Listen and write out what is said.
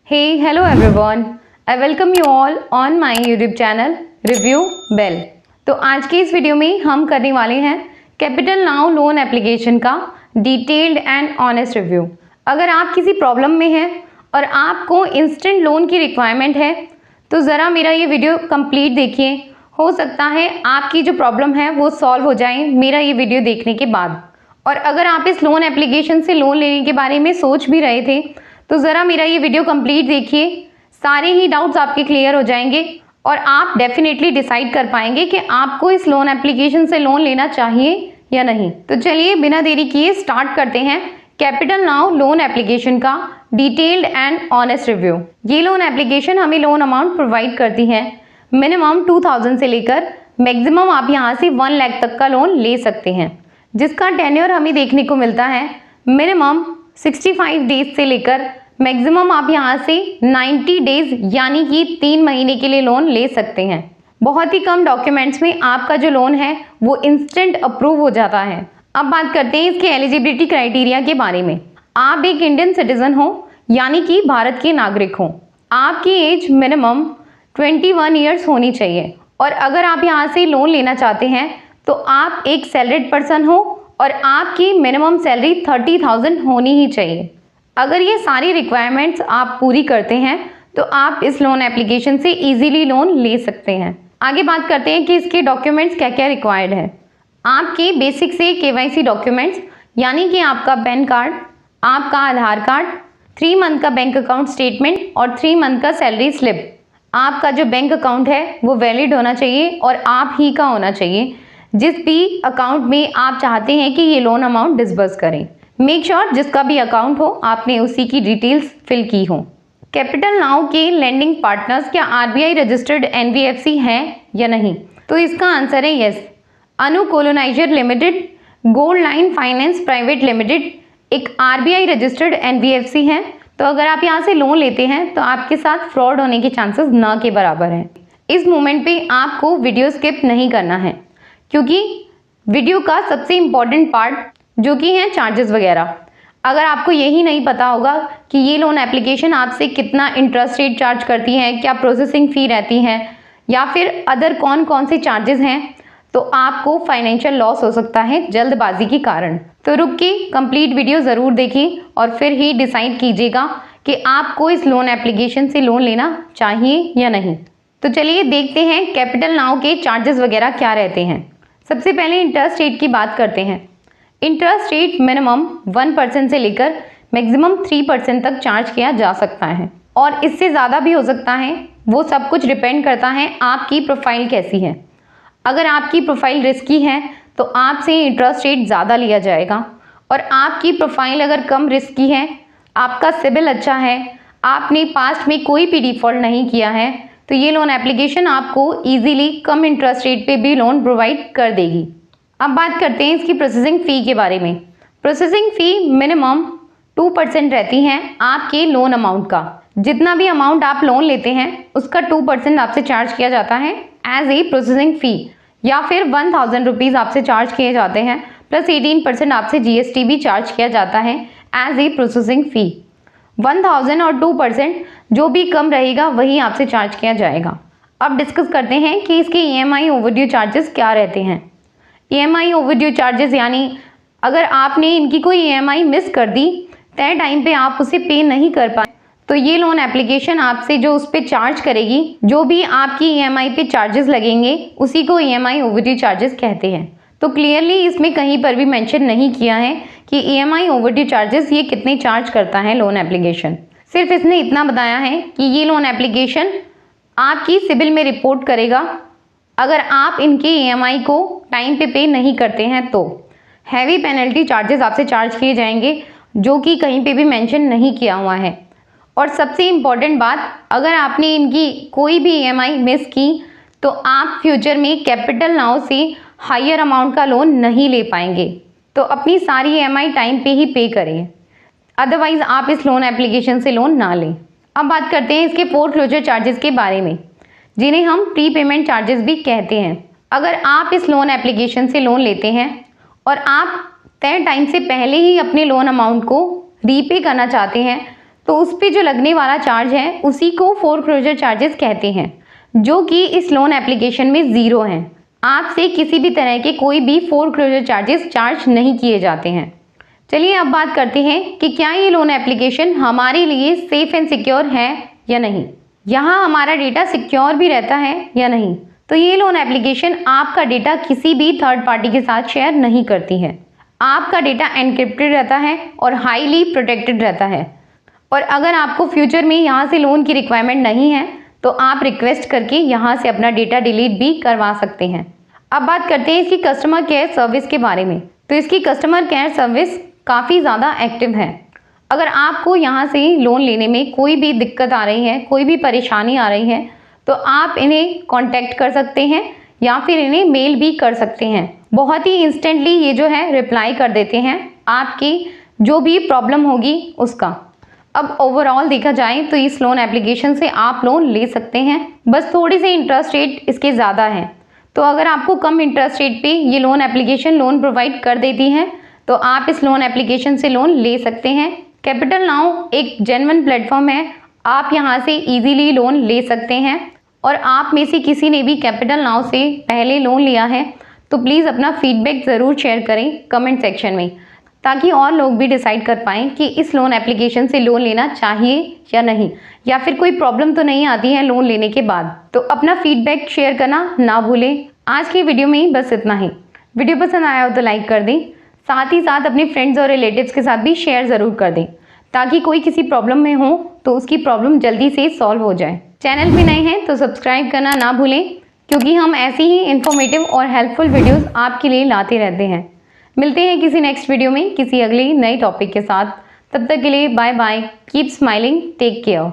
Hey, hello everyone. I welcome you all on my YouTube channel Review Bell. तो आज की इस video में हम करने वाले हैं कैपिटल नाउ लोन एप्लीकेशन का डिटेल्ड एंड ऑनेस्ट रिव्यू। अगर आप किसी प्रॉब्लम में हैं और आपको इंस्टेंट लोन की रिक्वायरमेंट है तो ज़रा मेरा ये वीडियो कंप्लीट देखिए। हो सकता है आपकी जो प्रॉब्लम है वो सॉल्व हो जाए मेरा ये वीडियो देखने के बाद। और अगर आप इस लोन एप्लीकेशन से लोन लेने के बारे में सोच भी रहे थे तो ज़रा मेरा ये वीडियो कंप्लीट देखिए, सारे ही डाउट्स आपके क्लियर हो जाएंगे और आप डेफिनेटली डिसाइड कर पाएंगे कि आपको इस लोन एप्लीकेशन से लोन लेना चाहिए या नहीं। तो चलिए बिना देरी किए स्टार्ट करते हैं कैपिटल नाउ लोन एप्लीकेशन का डिटेल्ड एंड ऑनेस्ट रिव्यू। ये लोन एप्लीकेशन हमें लोन अमाउंट प्रोवाइड करती है। मिनिमम 2000 से लेकर मैक्सिमम आप यहाँ से 1 लाख तक का लोन ले सकते हैं, जिसका टेन्योर हमें देखने को मिलता है मिनिमम 65 डेज से लेकर मैक्सिमम आप यहाँ से 90 डेज यानी कि 3 महीने के लिए लोन ले सकते हैं। बहुत ही कम डॉक्यूमेंट्स में आपका जो लोन है वो इंस्टेंट अप्रूव हो जाता है। अब बात करते हैं इसके एलिजिबिलिटी क्राइटेरिया के बारे में। आप एक इंडियन सिटीजन हो यानी कि भारत के नागरिक हो। आपकी एज मिनिमम 21 ईयर्स होनी चाहिए और अगर आप यहाँ से लोन लेना चाहते हैं तो आप एक सैलरीड पर्सन हो और आपकी मिनिमम सैलरी 30,000 होनी ही चाहिए। अगर ये सारी रिक्वायरमेंट्स आप पूरी करते हैं तो आप इस लोन एप्लीकेशन से इजीली लोन ले सकते हैं। आगे बात करते हैं कि इसके डॉक्यूमेंट्स क्या क्या रिक्वायर्ड है। आपके बेसिक से केवाईसी डॉक्यूमेंट्स यानी कि आपका पैन कार्ड, आपका आधार कार्ड, 3 मंथ का बैंक अकाउंट स्टेटमेंट और 3 मंथ का सैलरी स्लिप। आपका जो बैंक अकाउंट है वो वैलिड होना चाहिए और आप ही का होना चाहिए, जिस भी अकाउंट में आप चाहते हैं कि ये लोन अमाउंट डिसबर्स करें। मेक श्योर जिसका भी अकाउंट हो आपने उसी की डिटेल्स फिल की हो। कैपिटल नाउ के लेंडिंग पार्टनर्स क्या आरबीआई रजिस्टर्ड एनबीएफसी हैं या नहीं? तो इसका आंसर है yes. Anu coloniser limited, Gold Line Finance Private Limited एक आरबीआई रजिस्टर्ड एनबीएफसी है। तो अगर आप यहाँ से लोन लेते हैं तो आपके साथ फ्रॉड होने के चांसेस ना के बराबर हैं। इस मोमेंट पे आपको वीडियो स्किप नहीं करना है क्योंकि वीडियो का सबसे इम्पॉर्टेंट पार्ट जो कि है चार्जेस वगैरह। अगर आपको यही नहीं पता होगा कि ये लोन एप्लीकेशन आपसे कितना इंटरेस्ट रेट चार्ज करती है, क्या प्रोसेसिंग फ़ी रहती है या फिर अदर कौन कौन से चार्जेस हैं, तो आपको फाइनेंशियल लॉस हो सकता है जल्दबाजी के कारण। तो रुक के कंप्लीट वीडियो ज़रूर देखें और फिर ही डिसाइड कीजिएगा कि आपको इस लोन एप्लीकेशन से लोन लेना चाहिए या नहीं। तो चलिए देखते हैं कैपिटल नाउ के चार्जेस वगैरह क्या रहते हैं। सबसे पहले इंटरेस्ट रेट की बात करते हैं। इंटरेस्ट रेट मिनिमम 1% से लेकर मैक्सिमम 3% तक चार्ज किया जा सकता है और इससे ज़्यादा भी हो सकता है। वो सब कुछ डिपेंड करता है आपकी प्रोफाइल कैसी है। अगर आपकी प्रोफाइल रिस्की है तो आपसे इंटरेस्ट रेट ज़्यादा लिया जाएगा और आपकी प्रोफाइल अगर कम रिस्की है, आपका सिबिल अच्छा है, आपने पास्ट में कोई भी डिफ़ॉल्ट नहीं किया है, तो ये लोन एप्लीकेशन आपको इजीली कम इंटरेस्ट रेट पे भी लोन प्रोवाइड कर देगी। अब बात करते हैं इसकी प्रोसेसिंग फ़ी के बारे में। प्रोसेसिंग फ़ी मिनिमम 2% रहती है आपके लोन अमाउंट का। जितना भी अमाउंट आप लोन लेते हैं उसका 2% आपसे चार्ज किया जाता है एज ए प्रोसेसिंग फ़ी, या फिर 1000 रुपीज़ आपसे चार्ज किए जाते हैं प्लस 18% आपसे जीएसटी भी चार्ज किया जाता है एज ए प्रोसेसिंग फ़ी। 1000 और 2% जो भी कम रहेगा वही आपसे चार्ज किया जाएगा। अब डिस्कस करते हैं कि इसके ईएमआई ओवरड्यू चार्जेस क्या रहते हैं। ईएमआई ओवरड्यू चार्जेस यानी अगर आपने इनकी कोई ईएमआई मिस कर दी, तय टाइम पे आप उसे पे नहीं कर पाए, तो ये लोन एप्लीकेशन आपसे जो उस पर चार्ज करेगी, जो भी आपकी ईएमआई पे चार्जेस लगेंगे उसी को ईएमआई ओवरड्यू चार्जेस कहते हैं। तो क्लियरली इसमें कहीं पर भी मेंशन नहीं किया है कि ईएमआई ओवरड्यू चार्जेस ये कितने चार्ज करता है लोन एप्लीकेशन। सिर्फ इसने इतना बताया है कि ये लोन एप्लीकेशन आपकी सिबिल में रिपोर्ट करेगा अगर आप इनके ईएमआई को टाइम पे नहीं करते हैं तो हैवी पेनल्टी चार्जेस आपसे चार्ज किए जाएंगे, जो कि कहीं पे भी मेंशन नहीं किया हुआ है। और सबसे इम्पॉर्टेंट बात, अगर आपने इनकी कोई भी ईएमआई मिस की तो आप फ्यूचर में कैपिटल नाउ से हायर अमाउंट का लोन नहीं ले पाएंगे। तो अपनी सारी ईएमआई टाइम पे ही पे करें, अदरवाइज आप इस लोन एप्लीकेशन से लोन ना लें। अब बात करते हैं इसके फोरक्लोजर चार्जेस के बारे में, जिन्हें हम प्री पेमेंट चार्जेस भी कहते हैं। अगर आप इस लोन एप्लीकेशन से लोन लेते हैं और आप तय टाइम से पहले ही अपने लोन अमाउंट को रीपे करना चाहते हैं तो उस पे जो लगने वाला चार्ज है उसी को फोरक्लोजर चार्जेस कहते हैं, जो कि इस लोन एप्लीकेशन में ज़ीरो हैं। आपसे किसी भी तरह के कोई भी फोरक्लोजर चार्जेस चार्ज नहीं किए जाते हैं। चलिए अब बात करते हैं कि क्या ये लोन एप्लीकेशन हमारे लिए सेफ एंड सिक्योर है या नहीं, यहाँ हमारा डेटा सिक्योर भी रहता है या नहीं। तो ये लोन एप्लीकेशन आपका डेटा किसी भी थर्ड पार्टी के साथ शेयर नहीं करती है। आपका डेटा एनक्रिप्टेड रहता है और हाईली प्रोटेक्टेड रहता है। और अगर आपको फ्यूचर में यहाँ से लोन की रिक्वायरमेंट नहीं है तो आप रिक्वेस्ट करके यहाँ से अपना डेटा डिलीट भी करवा सकते हैं। अब बात करते हैं इसकी कस्टमर केयर सर्विस के बारे में। तो इसकी कस्टमर केयर सर्विस काफ़ी ज़्यादा एक्टिव है। अगर आपको यहाँ से लोन लेने में कोई भी दिक्कत आ रही है, कोई भी परेशानी आ रही है, तो आप इन्हें कांटेक्ट कर सकते हैं या फिर इन्हें मेल भी कर सकते हैं। बहुत ही इंस्टेंटली ये जो है रिप्लाई कर देते हैं आपकी जो भी प्रॉब्लम होगी उसका। अब ओवरऑल देखा जाए तो इस लोन एप्लीकेशन से आप लोन ले सकते हैं, बस थोड़ी सी इंटरेस्ट रेट इसके ज़्यादा है। तो अगर आपको कम इंटरेस्ट रेट पे ये लोन एप्लीकेशन लोन प्रोवाइड कर देती है तो आप इस लोन एप्लीकेशन से लोन ले सकते हैं। कैपिटल नाउ एक जेन्युइन प्लेटफॉर्म है, आप यहाँ से इजीली लोन ले सकते हैं। और आप में से किसी ने भी कैपिटल नाउ से पहले लोन लिया है तो प्लीज़ अपना फीडबैक ज़रूर शेयर करें कमेंट सेक्शन में, ताकि और लोग भी डिसाइड कर पाएँ कि इस लोन एप्लीकेशन से लोन लेना चाहिए या नहीं, या फिर कोई प्रॉब्लम तो नहीं आती है लोन लेने के बाद। तो अपना फीडबैक शेयर करना ना भूलें। आज की वीडियो में बस इतना ही। वीडियो पसंद आया हो तो लाइक कर दें, साथ ही साथ अपने फ्रेंड्स और रिलेटिव्स के साथ भी शेयर ज़रूर कर दें, ताकि कोई किसी प्रॉब्लम में हो तो उसकी प्रॉब्लम जल्दी से सॉल्व हो जाए। चैनल पे नए हैं तो सब्सक्राइब करना ना भूलें, क्योंकि हम ऐसी ही इन्फॉर्मेटिव और हेल्पफुल वीडियोस आपके लिए लाते रहते हैं। मिलते हैं किसी नेक्स्ट वीडियो में किसी अगली नई टॉपिक के साथ। तब तक के लिए bye bye, keep smiling, take care.